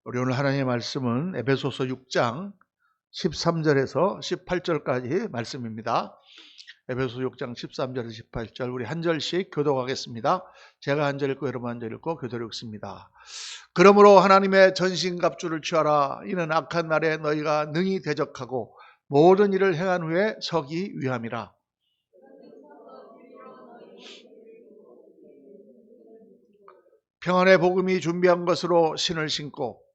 우리 오늘 하나님의 말씀은 에베소서 6장 13절에서 18절까지 말씀입니다. 에베소서 6장 13절에서 18절 우리 한 절씩 교독하겠습니다. 제가 한 절 읽고 여러분 한 절 읽고 교독을 읽습니다. 그러므로 하나님의 전신갑주를 취하라. 이는 악한 날에 너희가 능히 대적하고 모든 일을 행한 후에 서기 위함이라. 평안의 복음이 준비한 것으로 신을 신고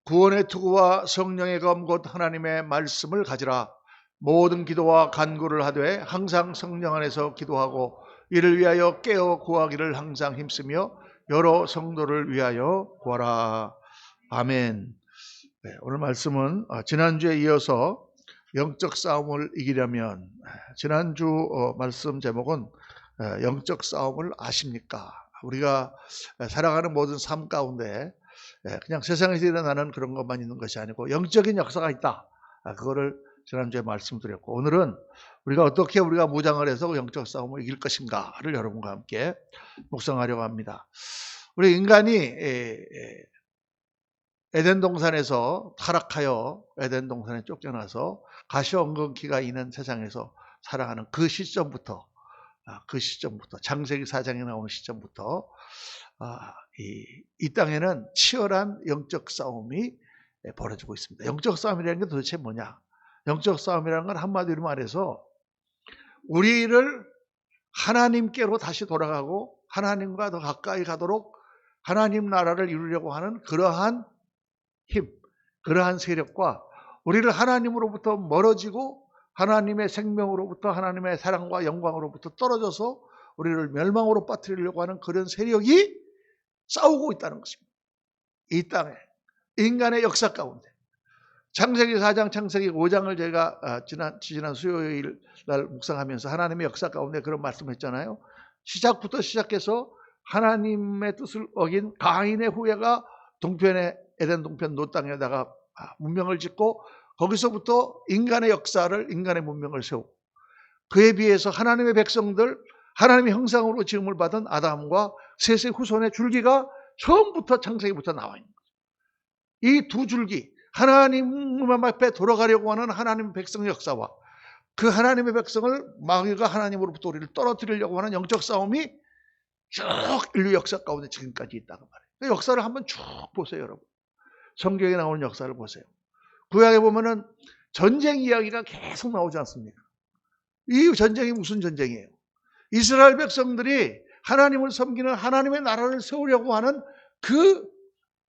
구원의 투구와 성령의 검 곧 하나님의 말씀을 가지라. 모든 기도와 간구를 하되 항상 성령 안에서 기도하고 이를 위하여 깨어 구하기를 항상 힘쓰며 여러 성도를 위하여 구하라. 아멘. 네, 오늘 말씀은 지난주에 이어서 영적 싸움을 이기려면, 지난주 말씀 제목은 영적 싸움을 아십니까? 우리가 살아가는 모든 삶 가운데 그냥 세상에서 일어나는 그런 것만 있는 것이 아니고 영적인 역사가 있다. 그거를 지난주에 말씀드렸고, 오늘은 어떻게 우리가 무장을 해서 영적 싸움을 이길 것인가를 여러분과 함께 묵상하려고 합니다. 우리 인간이 에덴 동산에서 타락하여 에덴 동산에 쫓겨나서 가시엉겅퀴가 있는 세상에서 살아가는 그 시점부터 창세기 4장에 나오는 시점부터 이 땅에는 치열한 영적 싸움이 벌어지고 있습니다. 영적 싸움이라는 게 도대체 뭐냐? 영적 싸움이라는 건 한마디로 말해서 우리를 하나님께로 다시 돌아가고 하나님과 더 가까이 가도록 하나님 나라를 이루려고 하는 그러한 힘, 그러한 세력과 우리를 하나님으로부터 멀어지고 하나님의 생명으로부터 하나님의 사랑과 영광으로부터 떨어져서 우리를 멸망으로 빠뜨리려고 하는 그런 세력이 싸우고 있다는 것입니다. 이 땅에 인간의 역사 가운데 창세기 4장, 창세기 5장을 제가 지난 수요일 날 묵상하면서 하나님의 역사 가운데 그런 말씀을 했잖아요. 시작부터 시작해서 하나님의 뜻을 어긴 가인의 후예가 동편에 에덴 동편 노 땅에다가 문명을 짓고 거기서부터 인간의 역사를, 인간의 문명을 세우고 그에 비해서 하나님의 백성들, 하나님의 형상으로 지음을 받은 아담과 셋의 후손의 줄기가 처음부터 창세기부터 나와 있는 거죠. 이 두 줄기, 하나님 앞에 돌아가려고 하는 하나님의 백성의 역사와 그 하나님의 백성을 마귀가 하나님으로부터 우리를 떨어뜨리려고 하는 영적 싸움이 쭉 인류 역사 가운데 지금까지 있다고 말해요. 그 역사를 한번 쭉 보세요, 여러분. 성경에 나오는 역사를 보세요. 구약에 보면은 전쟁 이야기가 계속 나오지 않습니까? 이 전쟁이 무슨 전쟁이에요? 이스라엘 백성들이 하나님을 섬기는 하나님의 나라를 세우려고 하는 그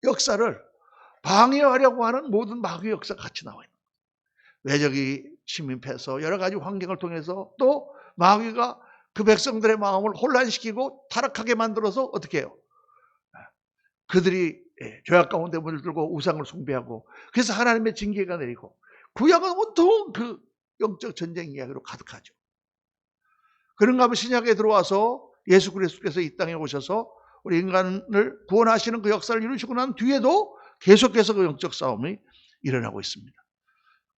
역사를 방해하려고 하는 모든 마귀의 역사가 같이 나와 있는 거예요. 외적이 침입해서 여러 가지 환경을 통해서 또 마귀가 그 백성들의 마음을 혼란시키고 타락하게 만들어서 어떻게 해요? 그들이 죄악 가운데 물들고 우상을 숭배하고 그래서 하나님의 징계가 내리고 구약은 온통 그 영적 전쟁 이야기로 가득하죠. 그런가 하면 신약에 들어와서 예수 그리스도께서 이 땅에 오셔서 우리 인간을 구원하시는 그 역사를 이루시고 난 뒤에도 계속해서 그 영적 싸움이 일어나고 있습니다.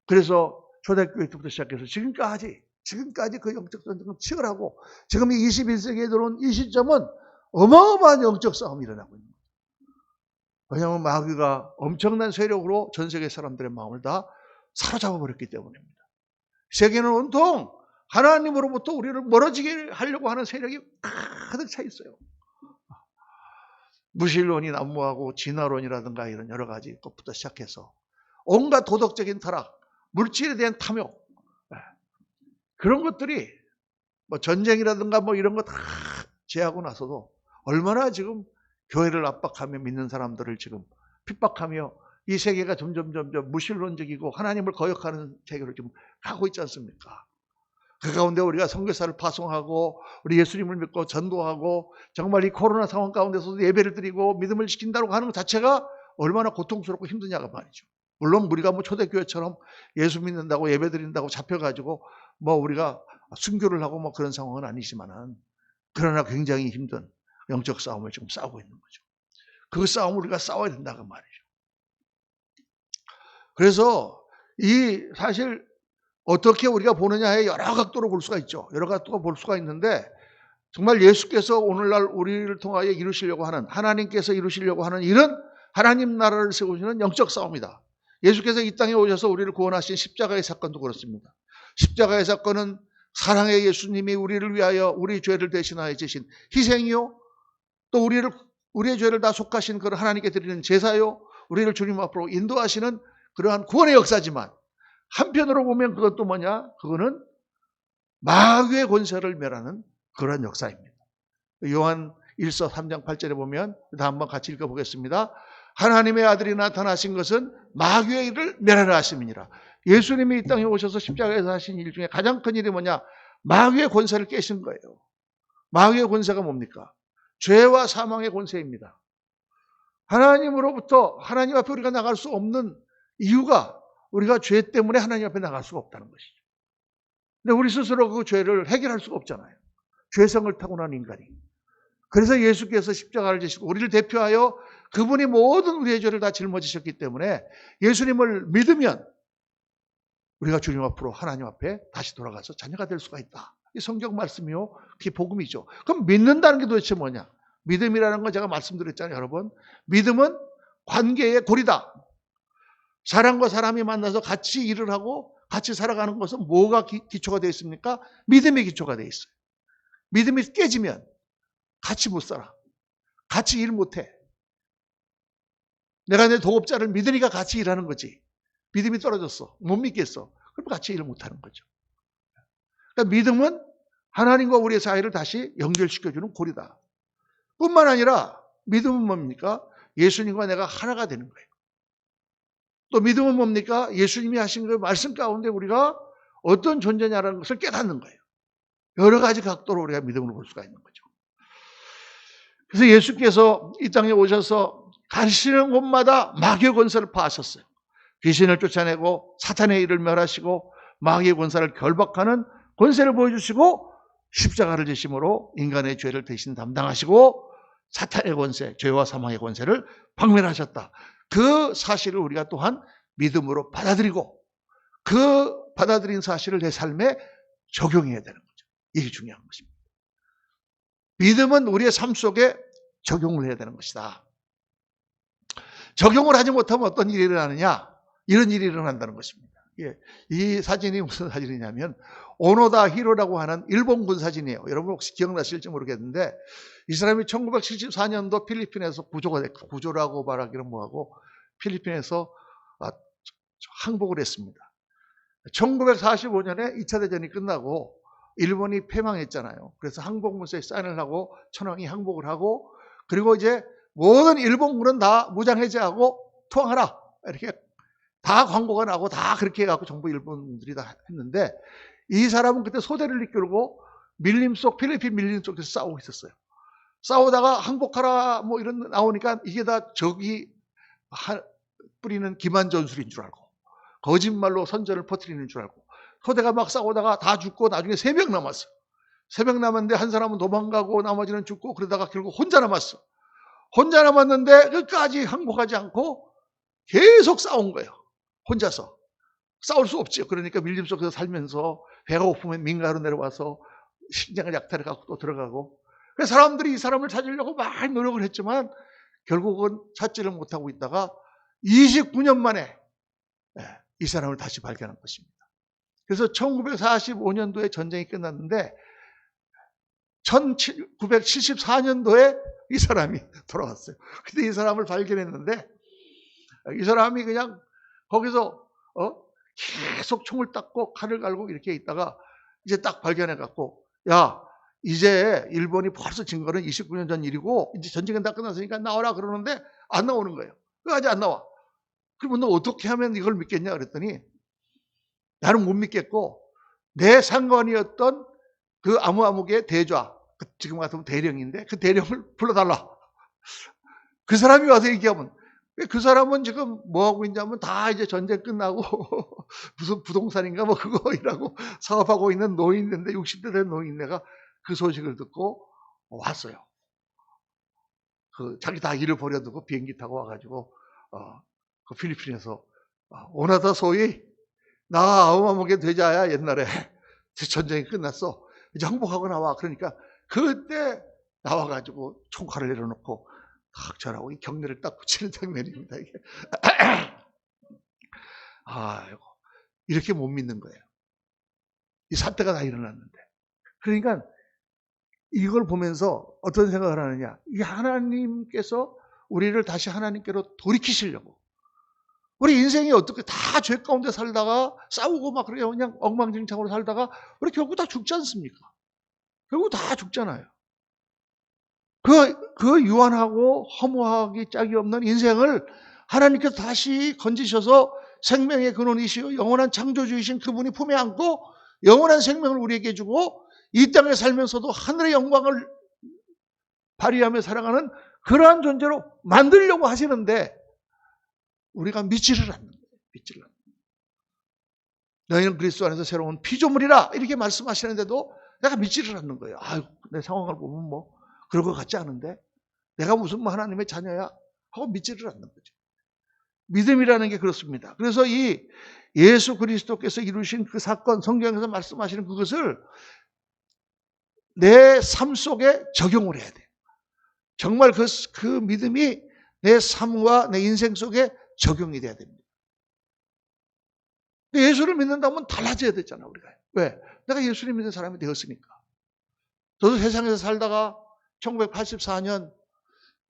그래서 초대교회 때부터 시작해서 지금까지 그 영적 전쟁은 치열하고 지금 이 21세기에 들어온 이 시점은 어마어마한 영적 싸움이 일어나고 있는 거예요. 왜냐하면 마귀가 엄청난 세력으로 전 세계 사람들의 마음을 다 사로잡아 버렸기 때문입니다. 세계는 온통 하나님으로부터 우리를 멀어지게 하려고 하는 세력이 가득 차 있어요. 무신론이 난무하고 진화론이라든가 이런 여러 가지 것부터 시작해서 온갖 도덕적인 타락, 물질에 대한 탐욕, 그런 것들이 뭐 전쟁이라든가 뭐 이런 거 다 제하고 나서도 얼마나 지금 교회를 압박하며 믿는 사람들을 지금 핍박하며 이 세계가 점점 무신론적이고 하나님을 거역하는 세계로 지금 가고 있지 않습니까? 그 가운데 우리가 선교사를 파송하고 우리 예수님을 믿고 전도하고 정말 이 코로나 상황 가운데서도 예배를 드리고 믿음을 지킨다고 하는 것 자체가 얼마나 고통스럽고 힘드냐가 말이죠. 물론 우리가 뭐 초대교회처럼 예수 믿는다고 예배 드린다고 잡혀가지고 뭐 우리가 순교를 하고 뭐 그런 상황은 아니지만은 그러나 굉장히 힘든 영적 싸움을 지금 싸우고 있는 거죠. 그 싸움을 우리가 싸워야 된다고 말이죠. 그래서 사실 어떻게 우리가 보느냐에 여러 각도로 볼 수가 있죠. 여러 각도로 볼 수가 있는데 정말 예수께서 오늘날 우리를 통하여 이루시려고 하는, 하나님께서 이루시려고 하는 이런 하나님 나라를 세우시는 영적 싸움이다. 예수께서 이 땅에 오셔서 우리를 구원하신 십자가의 사건도 그렇습니다. 십자가의 사건은 사랑의 예수님이 우리를 위하여 우리 죄를 대신하여 지신 희생이요, 또 우리의 죄를 다 속하신 그런 하나님께 드리는 제사요, 우리를 주님 앞으로 인도하시는 그러한 구원의 역사지만, 한편으로 보면 그것도 뭐냐? 그거는 마귀의 권세를 멸하는 그런 역사입니다. 요한 1서 3장 8절에 보면, 한번 같이 읽어보겠습니다. 하나님의 아들이 나타나신 것은 마귀의 일을 멸하려 하심이니라. 예수님이 이 땅에 오셔서 십자가에서 하신 일 중에 가장 큰 일이 뭐냐? 마귀의 권세를 깨신 거예요. 마귀의 권세가 뭡니까? 죄와 사망의 권세입니다. 하나님으로부터, 하나님 앞에 우리가 나갈 수 없는 이유가 우리가 죄 때문에 하나님 앞에 나갈 수가 없다는 것이죠. 근데 우리 스스로 그 죄를 해결할 수가 없잖아요. 죄성을 타고난 인간이. 그래서 예수께서 십자가를 지시고 우리를 대표하여 그분이 모든 우리의 죄를 다 짊어지셨기 때문에 예수님을 믿으면 우리가 주님 앞으로 하나님 앞에 다시 돌아가서 자녀가 될 수가 있다. 이 성경 말씀이요, 그게 복음이죠. 그럼 믿는다는 게 도대체 뭐냐? 믿음이라는 건 제가 말씀드렸잖아요, 여러분. 믿음은 관계의 고리다. 사람과 사람이 만나서 같이 일을 하고 같이 살아가는 것은 뭐가 기초가 되어 있습니까? 믿음이 기초가 되어 있어요. 믿음이 깨지면 같이 못 살아. 같이 일 못 해. 내가 내 동업자를 믿으니까 같이 일하는 거지. 믿음이 떨어졌어. 못 믿겠어. 그럼 같이 일을 못 하는 거죠. 그러니까 믿음은 하나님과 우리의 사이를 다시 연결시켜주는 고리다. 뿐만 아니라 믿음은 뭡니까? 예수님과 내가 하나가 되는 거예요. 또 믿음은 뭡니까? 예수님이 하신 그 말씀 가운데 우리가 어떤 존재냐라는 것을 깨닫는 거예요. 여러 가지 각도로 우리가 믿음으로 볼 수가 있는 거죠. 그래서 예수께서 이 땅에 오셔서 가시는 곳마다 마귀의 권세를 파하셨어요. 귀신을 쫓아내고 사탄의 일을 멸하시고 마귀의 권세를 결박하는 권세를 보여주시고 십자가를 지심으로 인간의 죄를 대신 담당하시고 사탄의 권세, 죄와 사망의 권세를 박멸하셨다. 그 사실을 우리가 또한 믿음으로 받아들이고 그 받아들인 사실을 내 삶에 적용해야 되는 거죠. 이게 중요한 것입니다. 믿음은 우리의 삶 속에 적용을 해야 되는 것이다. 적용을 하지 못하면 어떤 일이 일어나느냐? 이런 일이 일어난다는 것입니다. 예, 이 사진이 무슨 사진이냐면 오노다 히로라고 하는 일본군 사진이에요. 여러분 혹시 기억나실지 모르겠는데 이 사람이 1974년도 필리핀에서 구조가 됐고, 구조라고 말하기는 뭐하고 필리핀에서 항복을 했습니다. 1945년에 2차 대전이 끝나고 일본이 패망했잖아요. 그래서 항복문서에 사인을 하고 천황이 항복을 하고, 그리고 이제 모든 일본군은 다 무장해제하고 투항하라, 이렇게 다 광고가 나고 다 그렇게 해갖고 정부 일본들이 다 했는데, 이 사람은 그때 소대를 이끌고 밀림 속, 필리핀 밀림 속에서 싸우고 있었어요. 싸우다가 항복하라 뭐 이런 나오니까 이게 다 적이 뿌리는 기만 전술인 줄 알고 거짓말로 선전을 퍼뜨리는 줄 알고 소대가 막 싸우다가 다 죽고 나중에 3명 남았어. 3명 남았는데 한 사람은 도망가고 나머지는 죽고, 그러다가 결국 혼자 남았어. 혼자 남았는데 끝까지 항복하지 않고 계속 싸운 거예요. 혼자서. 싸울 수 없죠. 그러니까 밀림 속에서 살면서 배가 고프면 민가로 내려와서 식량을 약탈해 갖고 또 들어가고, 그래서 사람들이 이 사람을 찾으려고 많이 노력을 했지만 결국은 찾지를 못하고 있다가 29년 만에 이 사람을 다시 발견한 것입니다. 그래서 1945년도에 전쟁이 끝났는데 1974년도에 이 사람이 돌아왔어요. 근데 이 사람을 발견했는데 이 사람이 그냥 거기서 계속 총을 닦고 칼을 갈고 이렇게 있다가 이제 딱 발견해 갖고, 야, 이제 일본이 벌써 진 거는 29년 전 일이고 이제 전쟁은 다 끝났으니까 나와라 그러는데 안 나오는 거예요. 왜 아직 안 나와? 그러면 너 어떻게 하면 이걸 믿겠냐 그랬더니, 나는 못 믿겠고 내 상관이었던 그 아무아무개 대좌, 지금 같으면 대령인데 그 대령을 불러달라. 그 사람이 와서 얘기하면, 그 사람은 지금 뭐 하고 있냐면 다 이제 전쟁 끝나고 무슨 부동산인가 뭐 그거 일하고 사업하고 있는 노인인데, 60대 된 노인네가 그 소식을 듣고 왔어요. 자기 다 일을 버려두고 비행기 타고 와가지고 그 필리핀에서 오나다 소위 나 아우마무게 되자야 옛날에 전쟁이 끝났어. 이제 항복하고 나와. 그러니까 그때 나와가지고 총칼을 내려놓고 딱 저라고 이 경례를 딱 붙이는 장면입니다. 이게. 아이고, 이렇게 못 믿는 거예요. 이 사태가 다 일어났는데. 그러니까 이걸 보면서 어떤 생각을 하느냐. 이 하나님께서 우리를 다시 하나님께로 돌이키시려고. 우리 인생이 어떻게 다 죄 가운데 살다가 싸우고 막 그냥 엉망진창으로 살다가 우리 결국 다 죽지 않습니까? 결국 다 죽잖아요. 그 유한하고 허무하기 짝이 없는 인생을 하나님께서 다시 건지셔서 생명의 근원이시요 영원한 창조주이신 그분이 품에 안고 영원한 생명을 우리에게 주고 이 땅에 살면서도 하늘의 영광을 발휘하며 살아가는 그러한 존재로 만들려고 하시는데 우리가 믿지를 않는 거예요. 믿지를 않는 거예요. 너희는 그리스도 안에서 새로운 피조물이라 이렇게 말씀하시는데도 내가 믿지를 않는 거예요. 아이고, 내 상황을 보면 뭐 그런 것 같지 않은데 내가 무슨 뭐 하나님의 자녀야 하고 믿지를 않는 거죠. 믿음이라는 게 그렇습니다. 그래서 이 예수 그리스도께서 이루신 그 사건, 성경에서 말씀하시는 그것을 내 삶 속에 적용을 해야 돼요. 정말 그 믿음이 내 삶과 내 인생 속에 적용이 돼야 됩니다. 예수를 믿는다면 달라져야 되잖아, 우리가. 왜? 내가 예수를 믿는 사람이 되었으니까. 저도 세상에서 살다가 1984년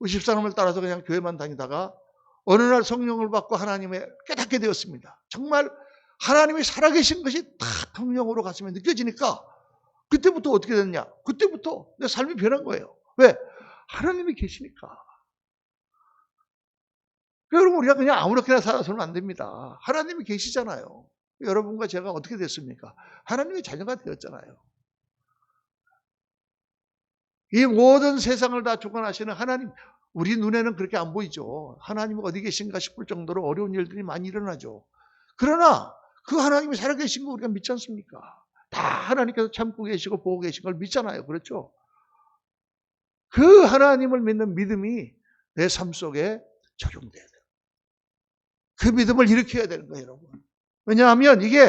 집사람을 따라서 그냥 교회만 다니다가 어느 날 성령을 받고 하나님의 깨닫게 되었습니다. 정말 하나님이 살아계신 것이 다 성령으로 가슴에 느껴지니까 그때부터 어떻게 됐냐? 그때부터 내 삶이 변한 거예요. 왜? 하나님이 계시니까. 여러분, 우리가 그냥 아무렇게나 살아서는 안 됩니다. 하나님이 계시잖아요. 여러분과 제가 어떻게 됐습니까? 하나님의 자녀가 되었잖아요. 이 모든 세상을 다 주관하시는 하나님, 우리 눈에는 그렇게 안 보이죠. 하나님이 어디 계신가 싶을 정도로 어려운 일들이 많이 일어나죠. 그러나 그 하나님이 살아계신 거 우리가 믿지 않습니까? 다 하나님께서 참고 계시고 보고 계신 걸 믿잖아요. 그렇죠? 그 하나님을 믿는 믿음이 내 삶 속에 적용돼야 돼요. 그 믿음을 일으켜야 되는 거예요, 여러분. 왜냐하면 이게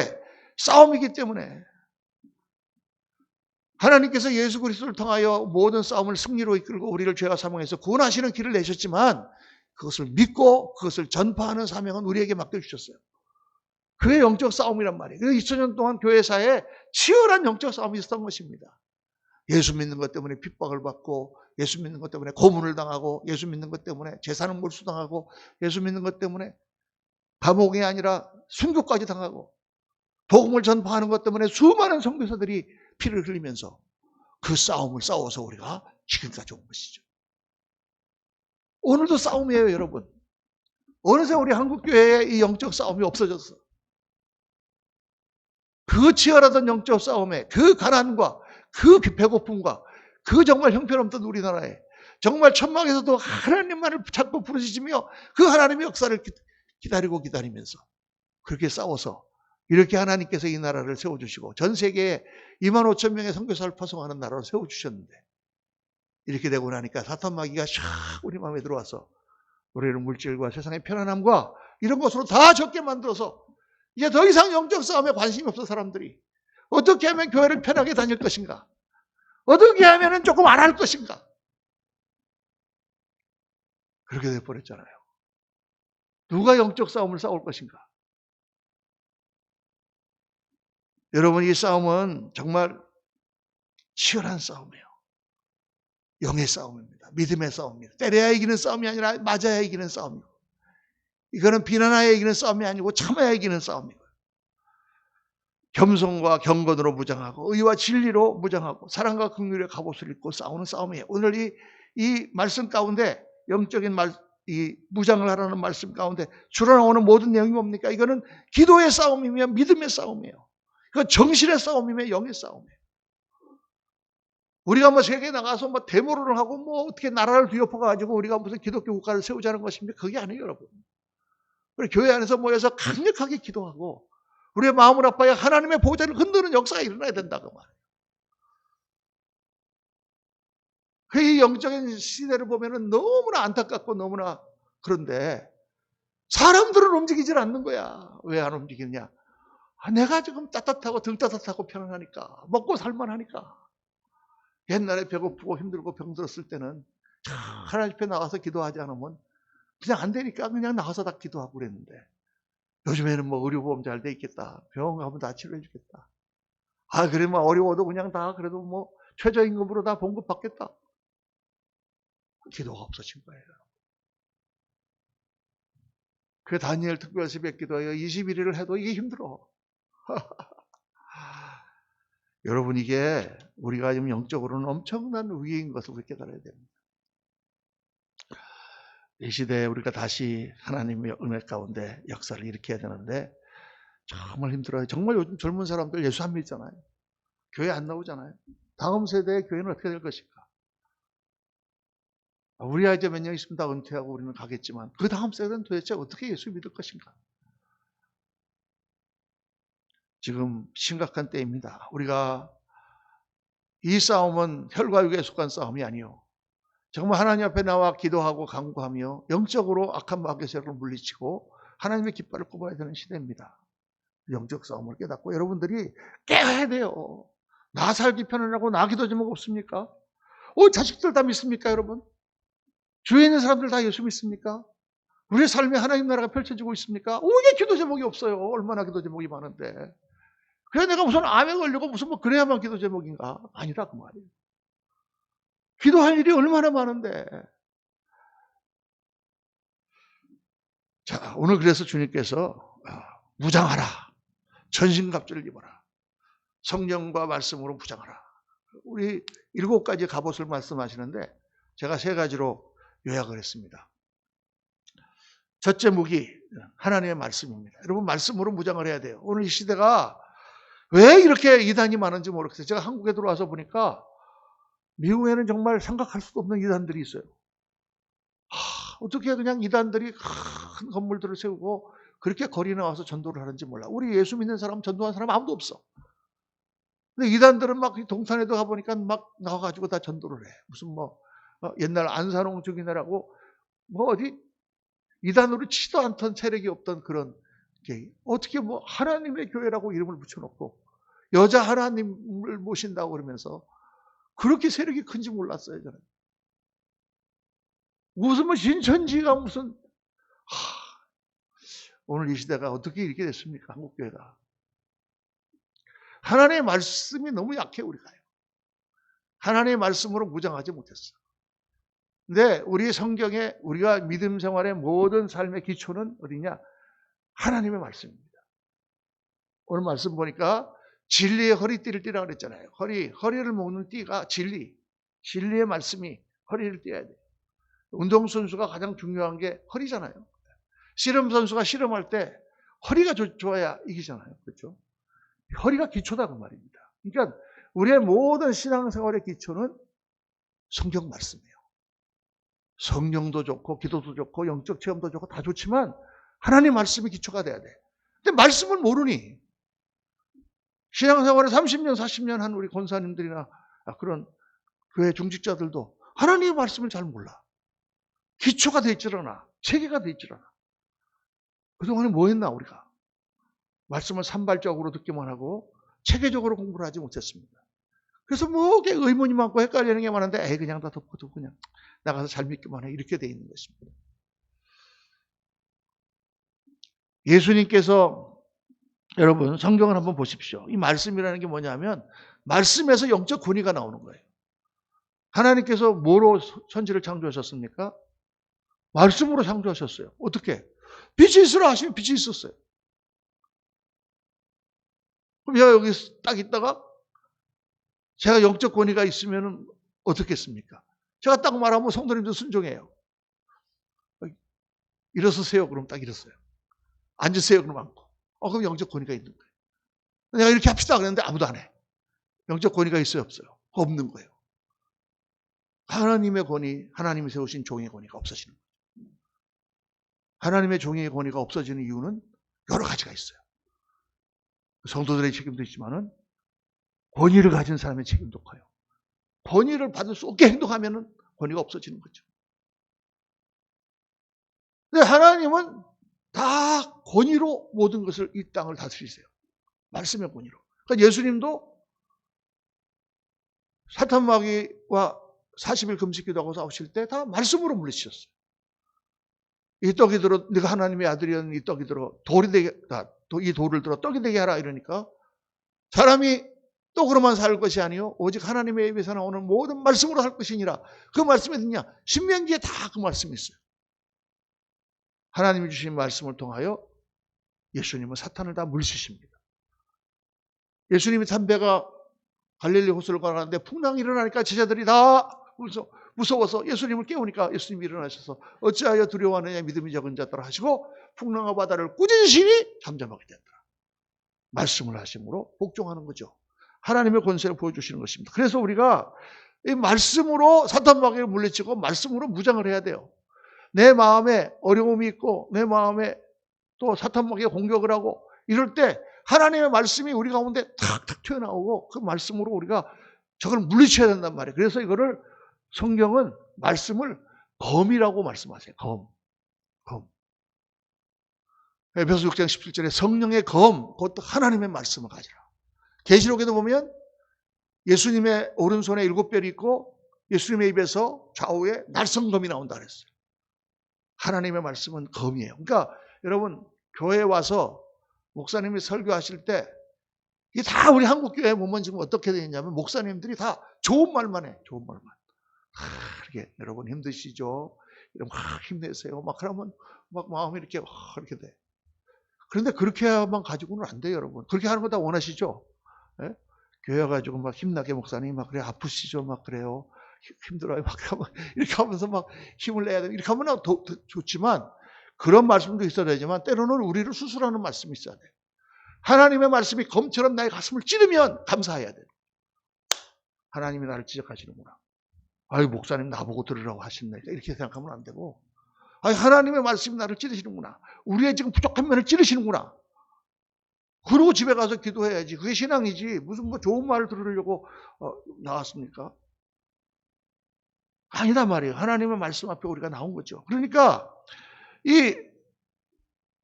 싸움이기 때문에 하나님께서 예수 그리스도를 통하여 모든 싸움을 승리로 이끌고 우리를 죄와 사망에서 구원하시는 길을 내셨지만 그것을 믿고 그것을 전파하는 사명은 우리에게 맡겨주셨어요. 그게 영적 싸움이란 말이에요. 그래서 2000년 동안 교회사에 치열한 영적 싸움이 있었던 것입니다. 예수 믿는 것 때문에 핍박을 받고 예수 믿는 것 때문에 고문을 당하고 예수 믿는 것 때문에 재산을 몰수당하고 예수 믿는 것 때문에 감옥이 아니라 순교까지 당하고 복음을 전파하는 것 때문에 수많은 선교사들이 피를 흘리면서 그 싸움을 싸워서 우리가 지금까지 온 것이죠. 오늘도 싸움이에요, 여러분. 어느새 우리 한국교회에 이 영적 싸움이 없어졌어. 그 치열하던 영적 싸움에 그 가난과 그 배고픔과 그 정말 형편없던 우리나라에 정말 천막에서도 하나님만을 찾고 부르짖으며 그 하나님의 역사를 기다리면서 그렇게 싸워서 이렇게 하나님께서 이 나라를 세워주시고 전 세계에 25,000명의 선교사를 파송하는 나라로 세워주셨는데 이렇게 되고 나니까 사탄 마귀가 샥 우리 마음에 들어와서 우리를 물질과 세상의 편안함과 이런 것으로 다 적게 만들어서 이제 더 이상 영적 싸움에 관심이 없어 사람들이. 어떻게 하면 교회를 편하게 다닐 것인가? 어떻게 하면 조금 안 할 것인가? 그렇게 돼버렸잖아요. 누가 영적 싸움을 싸울 것인가? 여러분, 이 싸움은 정말 치열한 싸움이에요. 영의 싸움입니다. 믿음의 싸움입니다. 때려야 이기는 싸움이 아니라 맞아야 이기는 싸움이고, 이거는 비난하여 이기는 싸움이 아니고 참아야 이기는 싸움이고, 겸손과 경건으로 무장하고 의와 진리로 무장하고 사랑과 긍휼의 갑옷을 입고 싸우는 싸움이에요. 오늘 이 말씀 가운데 영적인 이 무장을 하라는 말씀 가운데 주로 나오는 모든 내용이 뭡니까? 이거는 기도의 싸움이며 믿음의 싸움이에요. 이건 정신의 싸움이며 영의 싸움이에요. 우리가 뭐 세계에 나가서 뭐 데모를 하고 뭐 어떻게 나라를 뒤엎어가지고 우리가 무슨 기독교 국가를 세우자는 것입니까? 그게 아니에요, 여러분. 우리 교회 안에서 모여서 강력하게 기도하고 우리의 마음을 아파야 하나님의 보좌를 흔드는 역사가 일어나야 된다고 말해요. 이 영적인 시대를 보면은 너무나 안타깝고 너무나 그런데 사람들은 움직이질 않는 거야. 왜 안 움직이느냐? 내가 지금 따뜻하고 등 따뜻하고 편안하니까 먹고 살만하니까. 옛날에 배고프고 힘들고 병들었을 때는 하나님 앞에 나가서 기도하지 않으면 그냥 안 되니까 그냥 나가서 다 기도하고 그랬는데, 요즘에는 뭐 의료보험 잘 돼 있겠다. 병원 가면 다 치료해 주겠다. 그러면 어려워도 그냥 다 그래도 뭐 최저임금으로 다 봉급받겠다. 기도가 없어진 거예요. 그 다니엘 특별 새벽 기도에 21일을 해도 이게 힘들어. 여러분, 이게 우리가 지금 영적으로는 엄청난 위기인 것을 우리 깨달아야 됩니다. 이 시대에 우리가 다시 하나님의 은혜 가운데 역사를 일으켜야 되는데 정말 힘들어요. 정말 요즘 젊은 사람들 예수 안 믿잖아요. 교회 안 나오잖아요. 다음 세대의 교회는 어떻게 될 것인가? 우리 아이 이제 몇 년 있으면 다 은퇴하고 우리는 가겠지만 그 다음 세대는 도대체 어떻게 예수 믿을 것인가? 지금 심각한 때입니다. 우리가 이 싸움은 혈과 육에 속한 싸움이 아니요, 정말 하나님 앞에 나와 기도하고 간구하며 영적으로 악한 마귀의 세력을 물리치고 하나님의 깃발을 꼽아야 되는 시대입니다. 영적 싸움을 깨닫고 여러분들이 깨야 돼요. 나 살기 편안하고 나 기도 제목 없습니까? 자식들 다 믿습니까, 여러분? 주위에 있는 사람들 다 예수 믿습니까? 우리의 삶에 하나님 나라가 펼쳐지고 있습니까? 이게 기도 제목이 없어요. 얼마나 기도 제목이 많은데. 그래 내가 무슨 암에 걸리고 무슨 뭐 그래야만 기도 제목인가? 아니다 그 말이에요. 기도할 일이 얼마나 많은데. 자, 오늘 그래서 주님께서 무장하라. 전신갑주를 입어라. 성령과 말씀으로 무장하라. 우리 7가지 갑옷을 말씀하시는데 제가 3가지로 요약을 했습니다. 첫째 무기, 하나님의 말씀입니다. 여러분, 말씀으로 무장을 해야 돼요. 오늘 이 시대가 왜 이렇게 이단이 많은지 모르겠어요. 제가 한국에 들어와서 보니까 미국에는 정말 생각할 수도 없는 이단들이 있어요. 어떻게 그냥 이단들이 큰 건물들을 세우고 그렇게 거리에 나와서 전도를 하는지 몰라. 우리 예수 믿는 사람, 전도한 사람 아무도 없어. 근데 이단들은 막 동탄에도 가보니까 막 나와가지고 다 전도를 해. 무슨 옛날 안산홍 증인회라고 어디 이단으로 치도 않던 세력이 없던 그런 게 어떻게 하나님의 교회라고 이름을 붙여놓고 여자 하나님을 모신다고 그러면서 그렇게 세력이 큰지 몰랐어요, 저는. 무슨 신천지가 무슨 오늘 이 시대가 어떻게 이렇게 됐습니까? 한국교회가. 하나님의 말씀이 너무 약해, 우리가요. 하나님의 말씀으로 무장하지 못했어. 근데 우리 성경에 우리가 믿음 생활의 모든 삶의 기초는 어디냐? 하나님의 말씀입니다. 오늘 말씀 보니까 진리의 허리띠를 띠라 그랬잖아요. 허리를 묶는 띠가 진리의 말씀이 허리를 띠어야 돼요. 운동선수가 가장 중요한 게 허리잖아요. 씨름 선수가 씨름할 때 허리가 좋아야 이기잖아요. 그렇죠? 허리가 기초다 그 말입니다. 그러니까 우리의 모든 신앙생활의 기초는 성경 말씀이에요. 성령도 좋고 기도도 좋고 영적 체험도 좋고 다 좋지만 하나님 말씀이 기초가 돼야 돼. 근데 말씀을 모르니 신앙생활을 30년 40년 한 우리 권사님들이나 그런 교회 중직자들도 하나님의 말씀을 잘 몰라. 기초가 돼 있질 않아. 체계가 돼 있질 않아. 그동안에 뭐 했나 우리가? 말씀을 산발적으로 듣기만 하고 체계적으로 공부를 하지 못했습니다. 그래서 의문이 많고 헷갈리는 게 많은데 그냥 다 덮어두고 그냥 나가서 잘 믿기만 해. 이렇게 돼 있는 것입니다. 예수님께서 여러분 성경을 한번 보십시오. 이 말씀이라는 게 뭐냐면 말씀에서 영적 권위가 나오는 거예요. 하나님께서 뭐로 천지를 창조하셨습니까? 말씀으로 창조하셨어요. 어떻게? 빛이 있으라 하시면 빛이 있었어요. 그럼 여기 딱 있다가 제가 영적 권위가 있으면 어떻겠습니까? 제가 딱 말하면 성도님도 순종해요. 일어서세요. 그럼 딱 일어서요. 앉으세요. 그럼 앉고. 그럼 영적 권위가 있는 거예요. 내가 이렇게 합시다 그랬는데 아무도 안 해. 영적 권위가 있어요? 없어요? 없는 거예요. 하나님의 권위, 하나님이 세우신 종의 권위가 없어지는 거예요. 하나님의 종의 권위가 없어지는 이유는 여러 가지가 있어요. 성도들의 책임도 있지만은 권위를 가진 사람의 책임도 커요. 권위를 받을 수 없게 행동하면은 권위가 없어지는 거죠. 근데 하나님은 다 권위로 모든 것을 이 땅을 다스리세요. 말씀의 권위로. 그러니까 예수님도 사탄마귀와 40일 금식기도하고 싸우실 때 다 말씀으로 물리치셨어요. 이 떡이 들어 네가 하나님의 아들이었는 이 떡이 들어 돌이 되게 이 돌을 들어 떡이 되게 하라 이러니까 사람이 떡으로만 살 것이 아니요 오직 하나님의 입에서 나오는 모든 말씀으로 살 것이니라. 그 말씀이 어디냐? 신명기에 다 그 말씀이 있어요. 하나님이 주신 말씀을 통하여 예수님은 사탄을 다 물리치십니다. 예수님이 담배가 갈릴리 호수를 가는데 풍랑이 일어나니까 제자들이 다 무서워서 예수님을 깨우니까 예수님이 일어나셔서 어찌하여 두려워하느냐 믿음이 적은 자들아 하시고 풍랑과 바다를 꾸짖으시니 잠잠하게 된다. 말씀을 하심으로 복종하는 거죠. 하나님의 권세를 보여주시는 것입니다. 그래서 우리가 이 말씀으로 사탄마귀를 물리치고 말씀으로 무장을 해야 돼요. 내 마음에 어려움이 있고 내 마음에 또 사탄마귀가 공격을 하고 이럴 때 하나님의 말씀이 우리 가운데 탁탁 튀어나오고 그 말씀으로 우리가 저걸 물리쳐야 된단 말이에요. 그래서 이거를 성경은 말씀을 검이라고 말씀하세요. 검. 에베소 6장 17절에 성령의 검, 그것도 하나님의 말씀을 가지라. 계시록에도 보면 예수님의 오른손에 7별이 있고 예수님의 입에서 좌우에 날성검이 나온다 그랬어요. 하나님의 말씀은 검이에요. 그러니까 여러분 교회에 와서 목사님이 설교하실 때 이게 다 우리 한국 교회 보면 지금 어떻게 되냐면 목사님들이 다 좋은 말만 해. 좋은 말만. 이렇게 여러분 힘드시죠? 이러면 힘내세요. 막 그러면 막 마음이 이렇게 돼. 그런데 그렇게만 가지고는 안 돼요, 여러분. 그렇게 하는 거 다 원하시죠? 예? 교회 가지고 막 힘나게 목사님 막 그래 아프시죠? 막 그래요. 힘들어요. 막 이렇게 하면서 막 힘을 내야 돼. 이렇게 하면 더 좋지만 그런 말씀도 있어야 되지만 때로는 우리를 수술하는 말씀이 있어야 돼요. 하나님의 말씀이 검처럼 나의 가슴을 찌르면 감사해야 돼요. 하나님이 나를 지적하시는구나. 아유 목사님 나보고 들으라고 하셨네. 이렇게 생각하면 안 되고 하나님의 말씀이 나를 찌르시는구나. 우리의 지금 부족한 면을 찌르시는구나. 그러고 집에 가서 기도해야지. 그게 신앙이지. 무슨 뭐 좋은 말을 들으려고 나왔습니까? 아니다 말이에요. 하나님의 말씀 앞에 우리가 나온 거죠. 그러니까 이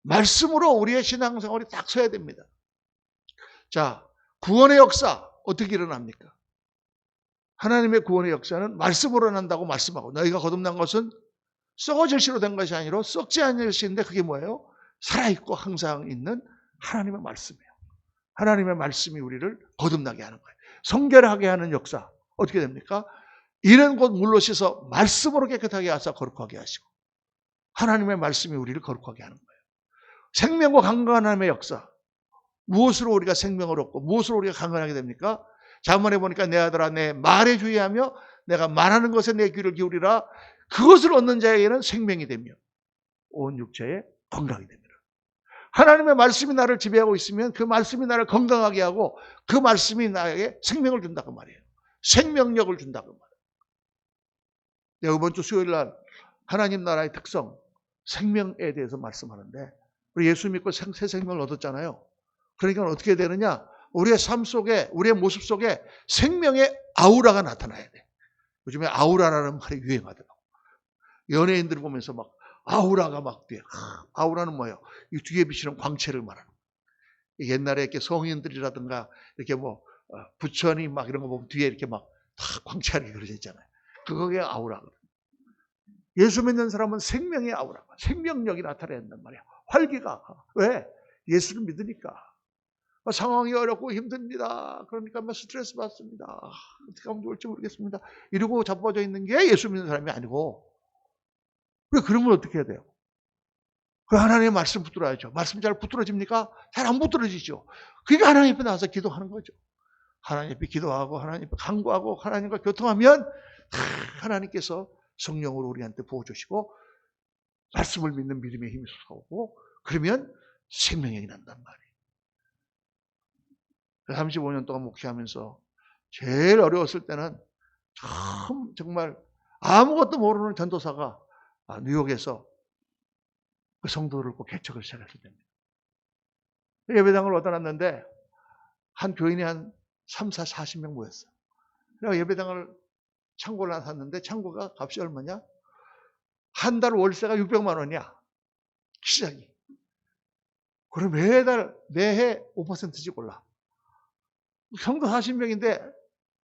말씀으로 우리의 신앙생활이 딱 서야 됩니다. 자, 구원의 역사 어떻게 일어납니까? 하나님의 구원의 역사는 말씀으로 난다고 말씀하고 너희가 거듭난 것은 썩어질 시로 된 것이 아니라 썩지 않을 것인데 그게 뭐예요? 살아있고 항상 있는 하나님의 말씀이에요. 하나님의 말씀이 우리를 거듭나게 하는 거예요. 성결하게 하는 역사 어떻게 됩니까? 이는 곧 물로 씻어 말씀으로 깨끗하게 하사 거룩하게 하시고 하나님의 말씀이 우리를 거룩하게 하는 거예요. 생명과 강건한 하나님의 역사. 무엇으로 우리가 생명을 얻고 무엇으로 우리가 강건하게 됩니까? 자문해 보니까 내 아들아 내 말에 주의하며 내가 말하는 것에 내 귀를 기울이라. 그것을 얻는 자에게는 생명이 되며 온 육체에 건강이 됩니다. 하나님의 말씀이 나를 지배하고 있으면 그 말씀이 나를 건강하게 하고 그 말씀이 나에게 생명을 준다고 말이에요. 생명력을 준다고 말이에요. 내가 이번 주 수요일 날 하나님 나라의 특성 생명에 대해서 말씀하는데 우리 예수 믿고 새 생명을 얻었잖아요. 그러니까 어떻게 되느냐? 우리의 삶 속에 우리의 모습 속에 생명의 아우라가 나타나야 돼. 요즘에 아우라라는 말이 유행하더라고. 연예인들 보면서 막 아우라가 막 뒤에 아우라는 뭐예요? 이 뒤에 비치는 광채를 말하는 거예요. 옛날에 이렇게 성인들이라든가 이렇게 뭐 부처님 막 이런 거 보면 뒤에 이렇게 막 다 광채하게 그려져 있잖아요. 그거게 아우라거든요. 예수 믿는 사람은 생명의 아우라, 생명력이 나타나야 된단 말이에요. 활기가. 왜? 예수를 믿으니까. 상황이 어렵고 힘듭니다. 그러니까 스트레스 받습니다. 어떻게 하면 좋을지 모르겠습니다. 이러고 자빠져 있는 게 예수 믿는 사람이 아니고. 왜 그러면 어떻게 해야 돼요? 그 하나님의 말씀 붙들어야죠. 말씀 잘 붙들어집니까? 잘 안 붙들어지죠. 그러니까 하나님 앞에 나와서 기도하는 거죠. 하나님 앞에 기도하고 하나님 앞에 간구하고 하나님과 교통하면 하나님께서 성령으로 우리한테 부어주시고 말씀을 믿는 믿음의 힘이 솟아오고 그러면 생명력이 난단 말이에요. 35년 동안 목회하면서 제일 어려웠을 때는 참 정말 아무것도 모르는 전도사가 뉴욕에서 그 성도를 꼭 개척을 시작했을 때입니다. 예배당을 얻어놨는데 한 교인이 한 3, 4, 40명 모였어요. 그래서 예배당을 창고를 하나 샀는데 창고가 값이 얼마냐? 한 달 월세가 600만 원이야. 시작이. 그럼 매해 5%씩 올라. 성도 40명인데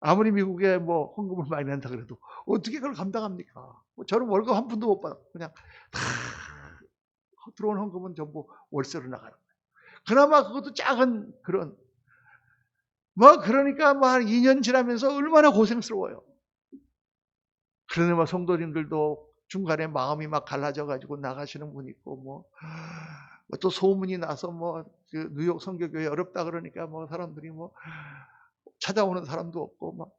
아무리 미국에 뭐 헌금을 많이 낸다 그래도 어떻게 그걸 감당합니까? 저는 월급 한 푼도 못 받아. 그냥 다 들어온 헌금은 전부 월세로 나가는 거예요. 그나마 그것도 작은 그런 그러니까 한 2년 지나면서 얼마나 고생스러워요. 그러니 성도님들도 중간에 마음이 막 갈라져 가지고 나가시는 분이 있고 또 소문이 나서 그 뉴욕 선교교회 어렵다 그러니까 사람들이 찾아오는 사람도 없고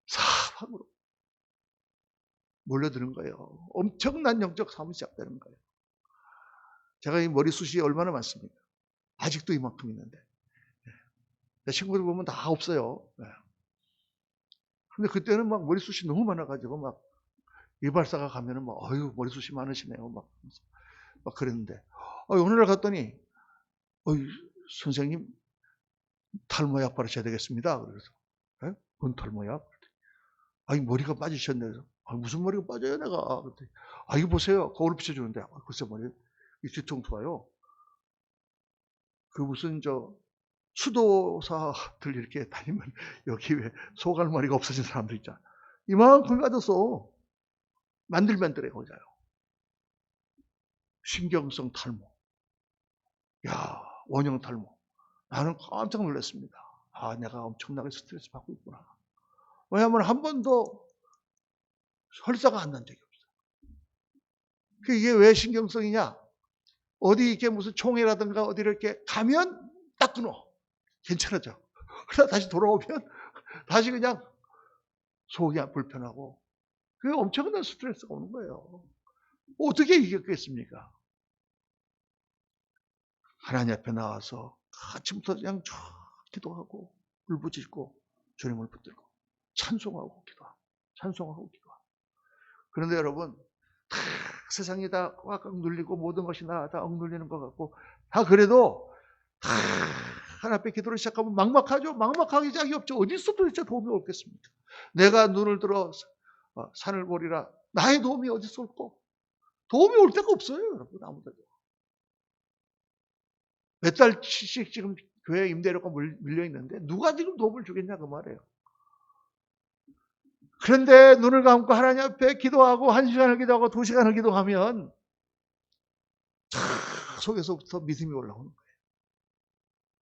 사방으로 몰려드는 거예요. 엄청난 영적 싸움이 시작되는 거예요. 제가 이 머리숱이 얼마나 많습니까? 아직도 이만큼 있는데. 내 친구들 보면 다 없어요. 근데 그때는 머리숱이 너무 많아가지고 이발사가 가면은 어휴, 머리숱이 많으시네요. 막 그랬는데. 오늘날 갔더니, 선생님, 탈모약 바르셔야 되겠습니다. 그래서, 뭔 탈모약? 아니, 머리가 빠지셨네. 그래서, 무슨 머리가 빠져요, 내가? 그랬더니, 이거 보세요. 거울 비춰주는데, 글쎄 머리, 이 뒤통수가요. 그 무슨, 수도사들 이렇게 다니면, 여기 왜 소갈머리가 없어진 사람들 있잖아. 이만큼 빠졌어. 만들만들해, 거자요. 신경성 탈모. 야, 원형 탈모. 나는 깜짝 놀랐습니다. 내가 엄청나게 스트레스 받고 있구나. 왜냐하면 한 번도 설사가 안 난 적이 없어요. 이게 왜 신경성이냐? 어디 이렇게 무슨 총회라든가 어디를 이렇게 가면 딱 끊어. 괜찮아져. 그러다 다시 돌아오면 다시 그냥 속이 불편하고 그게 엄청난 스트레스가 오는 거예요. 어떻게 이겼겠습니까? 하나님 앞에 나와서 아침부터 그냥 쭉 기도하고 울부짖고 주님을 붙들고 찬송하고 기도하고 찬송하고 기도하고. 그런데 여러분 세상이 다 꽉꽉 눌리고 모든 것이 다 억눌리는 것 같고 다 그래도 다 하나님 앞에 기도를 시작하면 막막하죠. 막막하기 짝이 없죠. 어디서 도대체 도움이 오겠습니까? 내가 눈을 들어 산을 보리라. 나의 도움이 어디서 올까? 도움이 올 데가 없어요. 여러분 아무데도. 몇 달씩 지금 교회 임대료가 밀려 있는데 누가 지금 도움을 주겠냐 그 말이에요. 그런데 눈을 감고 하나님 앞에 기도하고 1시간을 기도하고 2시간을 기도하면 속에서부터 믿음이 올라오는 거예요.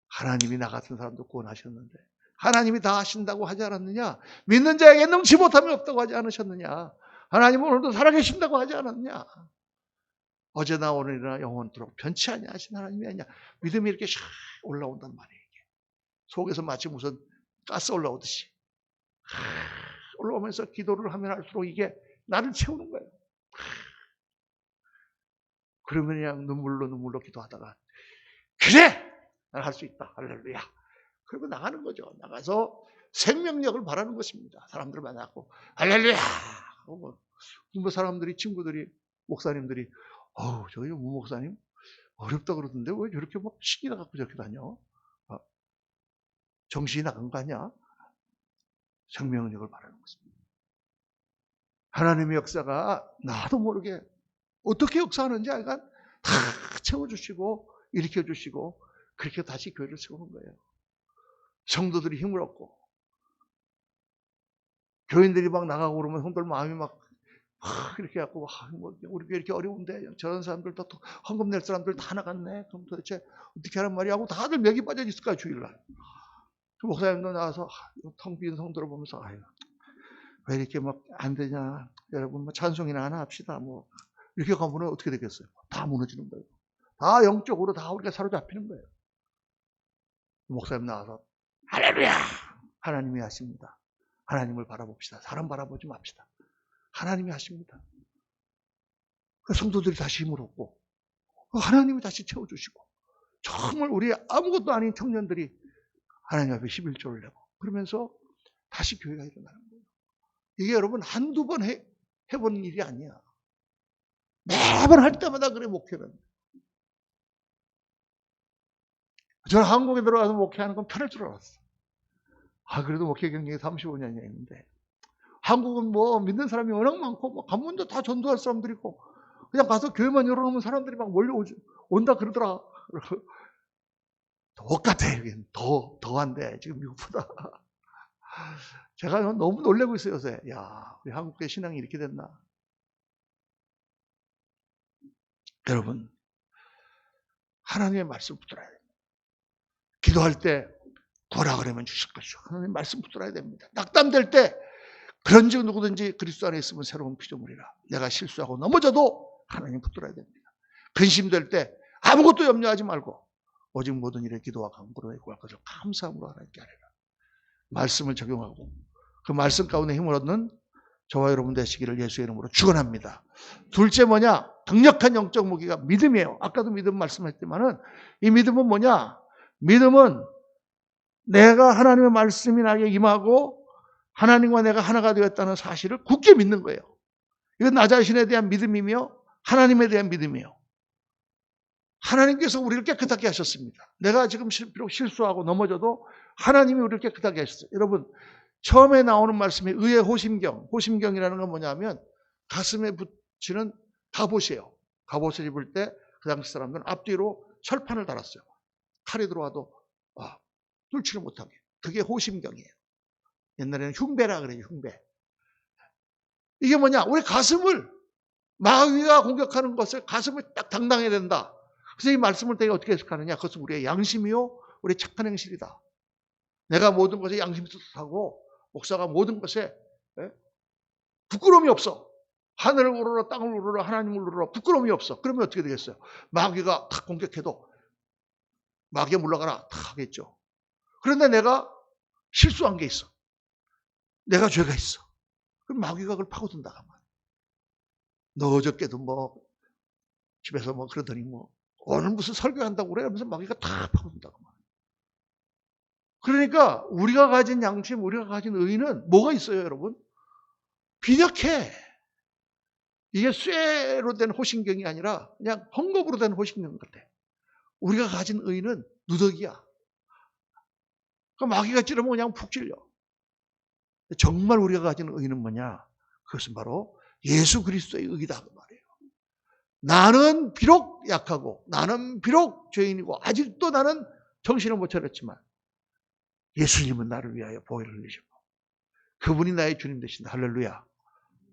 하나님이 나 같은 사람도 구원하셨는데 하나님이 다 하신다고 하지 않았느냐? 믿는 자에게 능치 못함이 없다고 하지 않으셨느냐? 하나님은 오늘도 살아계신다고 하지 않았느냐? 어제나 오늘이나 영원토록 변치 아니하신 하나님이 아니냐? 믿음이 이렇게 샥 올라온단 말이에요. 속에서 마치 무슨 가스 올라오듯이 올라오면서 기도를 하면 할수록 이게 나를 채우는 거예요. 그러면 그냥 눈물로 기도하다가 그래! 난 할 수 있다. 할렐루야. 그리고 나가는 거죠. 나가서 생명력을 바라는 것입니다. 사람들을 만나고 할렐루야. 뭐 사람들이 친구들이 목사님들이 저희 우 목사님 어렵다 그러던데 왜 저렇게 막 신이 나갖고 저렇게 다녀? 정신이 나간 거 아니야? 생명력을 바라는 것입니다. 하나님의 역사가 나도 모르게 어떻게 역사하는지 약간 다 채워주시고 일으켜주시고 그렇게 다시 교회를 세우는 거예요. 성도들이 힘을 얻고 교인들이 막 나가고 그러면 성도들 마음이 막 이렇게 해갖고 우리 교회 이렇게 어려운데 저런 사람들 다 헌금 낼 사람들 다 나갔네. 그럼 도대체 어떻게 하란 말이야 하고 다들 맥이 빠져 있을 거야 주일날. 그 목사님도 나와서 텅 빈 성도를 보면서 왜 이렇게 막 안 되냐. 여러분 찬송이나 하나 합시다. 이렇게 가면 어떻게 되겠어요? 다 무너지는 거예요. 다 영적으로 다 우리가 사로잡히는 거예요. 목사님 나와서 할렐루야! 하나님이 하십니다. 하나님을 바라봅시다. 사람 바라보지 맙시다. 하나님이 하십니다. 성도들이 다시 힘을 얻고 하나님이 다시 채워주시고 정말 우리 아무것도 아닌 청년들이 하나님 앞에 11조를 내고 그러면서 다시 교회가 일어나는 거예요. 이게 여러분 한두 번 해본 일이 아니야. 매번 할 때마다 그래 목회는. 저는 한국에 들어가서 목회하는 건 편할 줄 알았어. 그래도 목회 경력이 35년이 있는데 한국은 믿는 사람이 워낙 많고 가문도 다 전도할 사람들이 있고 그냥 가서 교회만 열어놓으면 사람들이 막 몰려온다 그러더라. 똑같아 여기는 더한데 지금 미국보다. 제가 너무 놀라고 있어요, 요새. 야, 우리 한국의 신앙이 이렇게 됐나? 여러분, 하나님의 말씀 붙들어야 됩니다. 기도할 때 구하라 그러면 주실 것이요. 하나님 말씀 붙들어야 됩니다. 낙담될 때 그런즉 누구든지 그리스도 안에 있으면 새로운 피조물이라. 내가 실수하고 넘어져도 하나님 붙들어야 됩니다. 근심될 때 아무것도 염려하지 말고 오직 모든 일에 기도와 간구로 구할 것을 감사함으로 하나님께 하리라. 말씀을 적용하고 그 말씀 가운데 힘을 얻는 저와 여러분 되시기를 예수의 이름으로 축원합니다. 둘째 뭐냐? 강력한 영적 무기가 믿음이에요. 아까도 믿음 말씀했지만은 이 믿음은 뭐냐? 믿음은 내가 하나님의 말씀이 나에게 임하고 하나님과 내가 하나가 되었다는 사실을 굳게 믿는 거예요. 이건 나 자신에 대한 믿음이며 하나님에 대한 믿음이에요. 하나님께서 우리를 깨끗하게 하셨습니다. 내가 지금 비록 실수하고 넘어져도 하나님이 우리를 깨끗하게 하셨어요. 여러분, 처음에 나오는 말씀이 의의 호심경. 호심경이라는 건 뭐냐면 가슴에 붙이는 갑옷이에요. 갑옷을 입을 때 그 당시 사람들은 앞뒤로 철판을 달았어요. 칼이 들어와도 뚫지를 못하게. 그게 호심경이에요. 옛날에는 흉배라 그래요. 흉배. 이게 뭐냐? 우리 가슴을 마귀가 공격하는 것을 가슴을 딱 당당해야 된다. 그래서 이 말씀을 내가 어떻게 해석하느냐? 그것은 우리의 양심이요, 우리의 착한 행실이다. 내가 모든 것에 양심스럽고 목사가 모든 것에 부끄러움이 없어. 하늘을 우러러 땅을 우러러 하나님을 우러러 부끄러움이 없어. 그러면 어떻게 되겠어요? 마귀가 탁 공격해도 마귀야 물러가라 탁 하겠죠. 그런데 내가 실수한 게 있어. 내가 죄가 있어. 그럼 마귀가 그걸 파고든다. 너 어저께도 뭐 집에서 뭐 그러더니 뭐 오늘 무슨 설교한다고 그래? 하면서 마귀가 다 파고든다고. 그러니까 우리가 가진 양심, 우리가 가진 의는 뭐가 있어요, 여러분? 빈약해. 이게 쇠로 된 호신경이 아니라 그냥 헝겊으로 된 호신경 같아. 우리가 가진 의는 누더기야. 그러니까 마귀가 찌르면 그냥 푹 찔려. 정말 우리가 가진 의는 뭐냐? 그것은 바로 예수 그리스도의 의다 그 말이에요. 나는 비록 약하고 나는 비록 죄인이고 아직도 나는 정신을 못 차렸지만 예수님은 나를 위하여 보혈을 흘리시고 그분이 나의 주님 되신다. 할렐루야.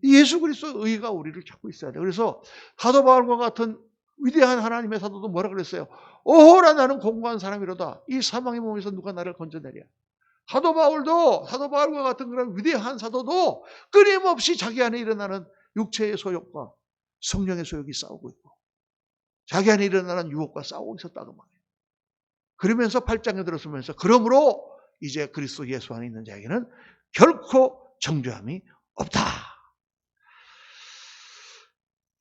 예수 그리스도의 의가 우리를 찾고 있어야 돼요. 그래서 사도 바울과 같은 위대한 하나님의 사도도 뭐라 그랬어요? 오호라 나는 공고한 사람이로다. 이 사망의 몸에서 누가 나를 건져내랴. 사도 바울과 같은 그런 위대한 사도도 끊임없이 자기 안에 일어나는 육체의 소욕과 성령의 소욕이 싸우고 있고 자기 안에 일어나는 유혹과 싸우고 있었다고 말해요. 그러면서 8장에 들어서면서 그러므로 이제 그리스도 예수 안에 있는 자에게는 결코 정죄함이 없다.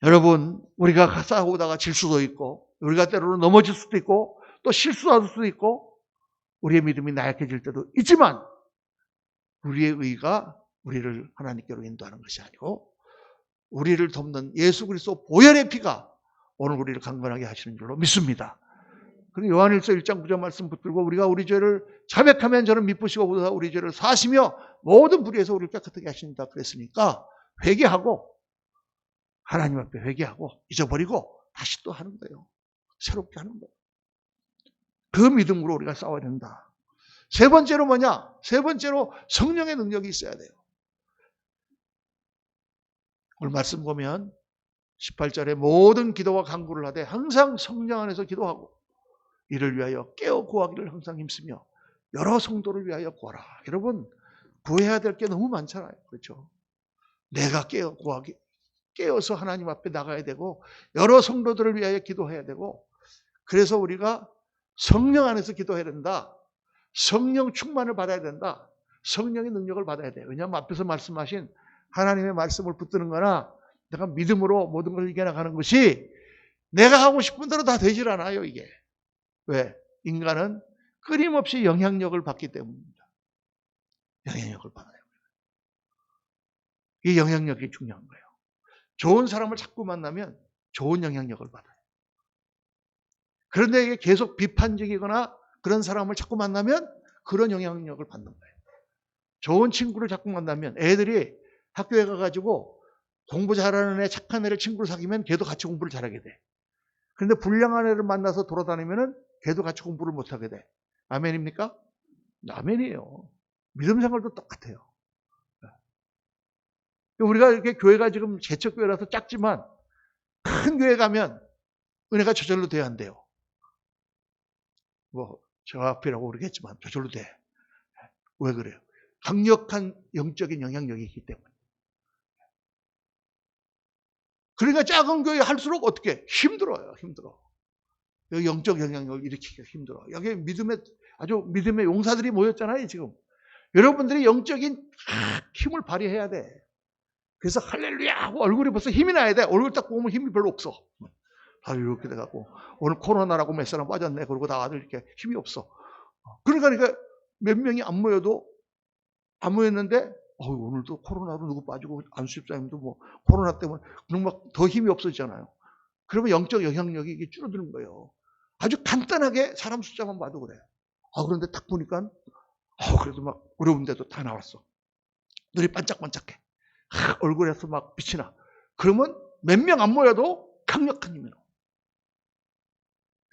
여러분, 우리가 싸우다가 질 수도 있고 우리가 때로는 넘어질 수도 있고 또 실수할 수도 있고 우리의 믿음이 나약해질 때도 있지만 우리의 의가 우리를 하나님께로 인도하는 것이 아니고 우리를 돕는 예수 그리스도 보혈의 피가 오늘 우리를 강건하게 하시는 줄로 믿습니다. 그리고 요한일서 1장 9절 말씀 붙들고 우리가 우리 죄를 자백하면 저는 미쁘시고 보다 우리 죄를 사시며 모든 불의에서 우리를 깨끗하게 하신다 그랬으니까 회개하고 하나님 앞에 회개하고 잊어버리고 다시 또 하는 거예요. 새롭게 하는 거예요. 그 믿음으로 우리가 싸워야 된다. 세 번째로 뭐냐? 세 번째로 성령의 능력이 있어야 돼요. 오늘 말씀 보면 18절에 모든 기도와 간구를 하되 항상 성령 안에서 기도하고 이를 위하여 깨어 구하기를 항상 힘쓰며 여러 성도를 위하여 구하라. 여러분 구해야 될 게 너무 많잖아요. 그렇죠? 내가 깨어서 하나님 앞에 나가야 되고 여러 성도들을 위하여 기도해야 되고 그래서 우리가 성령 안에서 기도해야 된다. 성령 충만을 받아야 된다. 성령의 능력을 받아야 돼요. 왜냐하면 앞에서 말씀하신 하나님의 말씀을 붙드는 거나 내가 믿음으로 모든 걸 이겨나가는 것이 내가 하고 싶은 대로 다 되질 않아요. 이게. 왜? 인간은 끊임없이 영향력을 받기 때문입니다. 영향력을 받아요. 이 영향력이 중요한 거예요. 좋은 사람을 자꾸 만나면 좋은 영향력을 받아요. 그런데 이게 계속 비판적이거나 그런 사람을 자꾸 만나면 그런 영향력을 받는 거예요. 좋은 친구를 자꾸 만나면 애들이 학교에 가가지고 공부 잘하는 애, 착한 애를 친구로 사귀면 걔도 같이 공부를 잘하게 돼. 그런데 불량한 애를 만나서 돌아다니면은 걔도 같이 공부를 못하게 돼. 아멘입니까? 아멘이에요. 믿음 생활도 똑같아요. 우리가 이렇게 교회가 지금 개척교회라서 작지만 큰 교회 가면 은혜가 저절로 돼야 한대요. 뭐 저 앞이라고 그러겠지만 저절로 돼. 왜 그래요? 강력한 영적인 영향력이 있기 때문에. 그러니까 작은 교회 할수록 어떻게 힘들어요. 힘들어. 여기 영적 영향력을 일으키기가 힘들어. 여기 믿음의 용사들이 모였잖아요. 지금 여러분들이 영적인 힘을 발휘해야 돼. 그래서 할렐루야 하고 얼굴이 벌써 힘이 나야 돼. 얼굴 딱 보면 힘이 별로 없어. 다들 이렇게 돼갖고 오늘 코로나라고 몇 사람 빠졌네. 그러고 다들 이렇게 힘이 없어. 그러니까 몇 명이 안 모였는데 오늘도 코로나로 누구 빠지고 안수집사님도 뭐 코로나 때문에 그럼 막 더 힘이 없어지잖아요. 그러면 영적 영향력이 이게 줄어드는 거예요. 아주 간단하게 사람 숫자만 봐도 그래. 그런데 딱 보니까 그래도 막 어려운데도 다 나왔어. 눈이 반짝반짝해. 얼굴에서 막 빛이 나. 그러면 몇 명 안 모여도 강력한 힘이 나.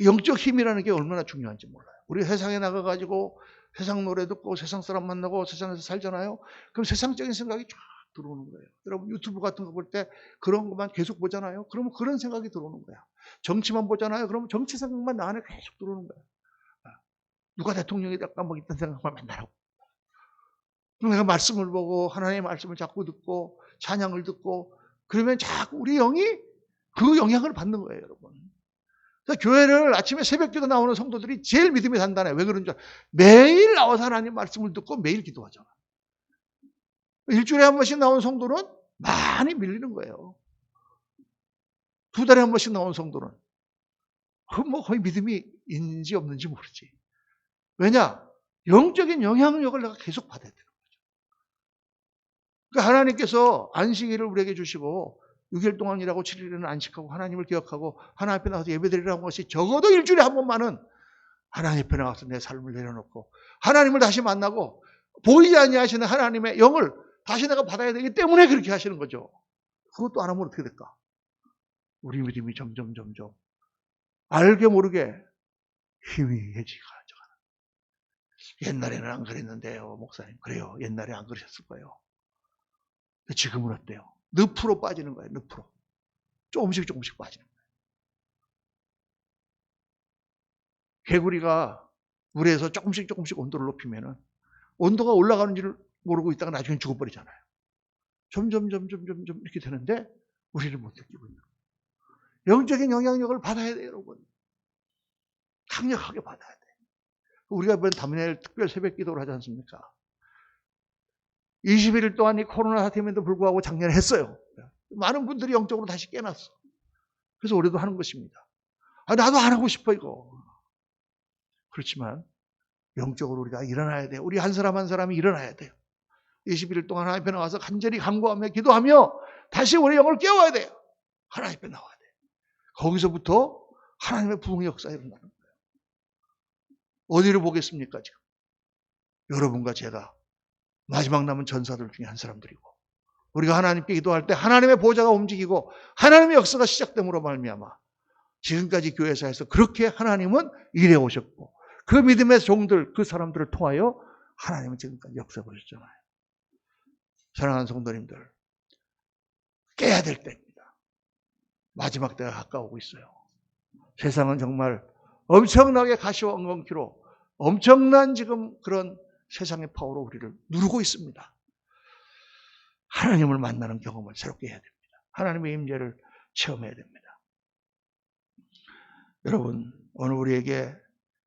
영적 힘이라는 게 얼마나 중요한지 몰라요. 우리 세상에 나가가지고 세상 노래 듣고 세상 사람 만나고 세상에서 살잖아요. 그럼 세상적인 생각이 쫙 들어오는 거예요. 여러분 유튜브 같은 거 볼 때 그런 것만 계속 보잖아요. 그러면 그런 생각이 들어오는 거야. 정치만 보잖아요. 그러면 정치 생각만 나 안에 계속 들어오는 거야. 누가 대통령이 될까 뭐 이딴 생각만 맨날 하고. 내가 말씀을 보고 하나님의 말씀을 자꾸 듣고 찬양을 듣고 그러면 자꾸 우리 영이 그 영향을 받는 거예요, 여러분. 그래서 교회를 아침에 새벽기도 나오는 성도들이 제일 믿음이 단단해. 왜 그런지 알아요? 매일 나와서 하나님 말씀을 듣고 매일 기도하잖아. 일주일에 한 번씩 나온 성도는 많이 밀리는 거예요. 2달에 한 번씩 나온 성도는 뭐 거의 믿음이 있는지 없는지 모르지. 왜냐? 영적인 영향력을 내가 계속 받아야 되는 거죠. 그러니까 하나님께서 안식일을 우리에게 주시고 6일 동안 일하고 7일은 안식하고 하나님을 기억하고 하나님 앞에 나가서 예배드리라는 것이 적어도 일주일에 한 번만은 하나님 앞에 나가서 내 삶을 내려놓고 하나님을 다시 만나고 보이지 아니하시는 하나님의 영을 다시 내가 받아야 되기 때문에 그렇게 하시는 거죠. 그것도 안 하면 어떻게 될까? 우리 믿음이 점점 알게 모르게 희미해지가 옛날에는 안 그랬는데요, 목사님. 그래요. 옛날에 안 그러셨을 거예요. 지금은 어때요? 늪으로 빠지는 거예요. 늪으로. 조금씩 빠지는 거예요. 개구리가 물에서 조금씩 온도를 높이면은 온도가 올라가는 줄 모르고 있다가 나중에 죽어버리잖아요. 점점 이렇게 되는데 우리는 못 느끼고 있는 거예요. 영적인 영향력을 받아야 돼요, 여러분. 강력하게 받아야 돼요. 우리가 이번 다문일 특별 새벽 기도를 하지 않습니까? 21일 동안 이 코로나 사태임에도 불구하고 작년에 했어요. 많은 분들이 영적으로 다시 깨났어. 그래서 올해도 하는 것입니다. 나도 안 하고 싶어 이거. 그렇지만 영적으로 우리가 일어나야 돼요. 우리 한 사람 한 사람이 일어나야 돼요. 21일 동안 하나님 앞에 나와서 간절히 간구하며 기도하며 다시 우리 영을 깨워야 돼요. 하나님 앞에 나와야 돼요. 거기서부터 하나님의 부흥의 역사가 일어나는 거예요. 어디를 보겠습니까 지금? 여러분과 제가 마지막 남은 전사들 중에 한 사람들이고 우리가 하나님께 기도할 때 하나님의 보좌가 움직이고 하나님의 역사가 시작됨으로 말미암아 지금까지 교회사에서 그렇게 하나님은 일해 오셨고 그 믿음의 종들 그 사람들을 통하여 하나님은 지금까지 역사해 보셨잖아요. 사랑하는 성도님들, 깨야 될 때입니다. 마지막 때가 가까우고 있어요. 세상은 정말 엄청나게 가시와 엉겅퀴로 엄청난 지금 그런 세상의 파워로 우리를 누르고 있습니다. 하나님을 만나는 경험을 새롭게 해야 됩니다. 하나님의 임재를 체험해야 됩니다. 여러분, 오늘 우리에게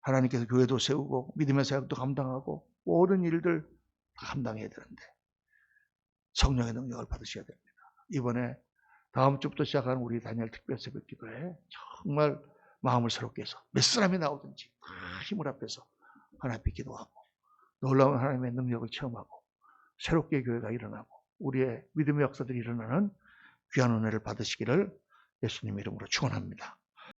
하나님께서 교회도 세우고 믿음의 사역도 감당하고 모든 일들 감당해야 되는데 성령의 능력을 받으셔야 됩니다. 이번에 다음 주부터 시작하는 우리 다니엘 특별 새벽 기도에 정말 마음을 새롭게 해서 몇 사람이 나오든지 힘을 합해서 하나님 앞에 기도하고 놀라운 하나님의 능력을 체험하고 새롭게 교회가 일어나고 우리의 믿음의 역사들이 일어나는 귀한 은혜를 받으시기를 예수님의 이름으로 축원합니다.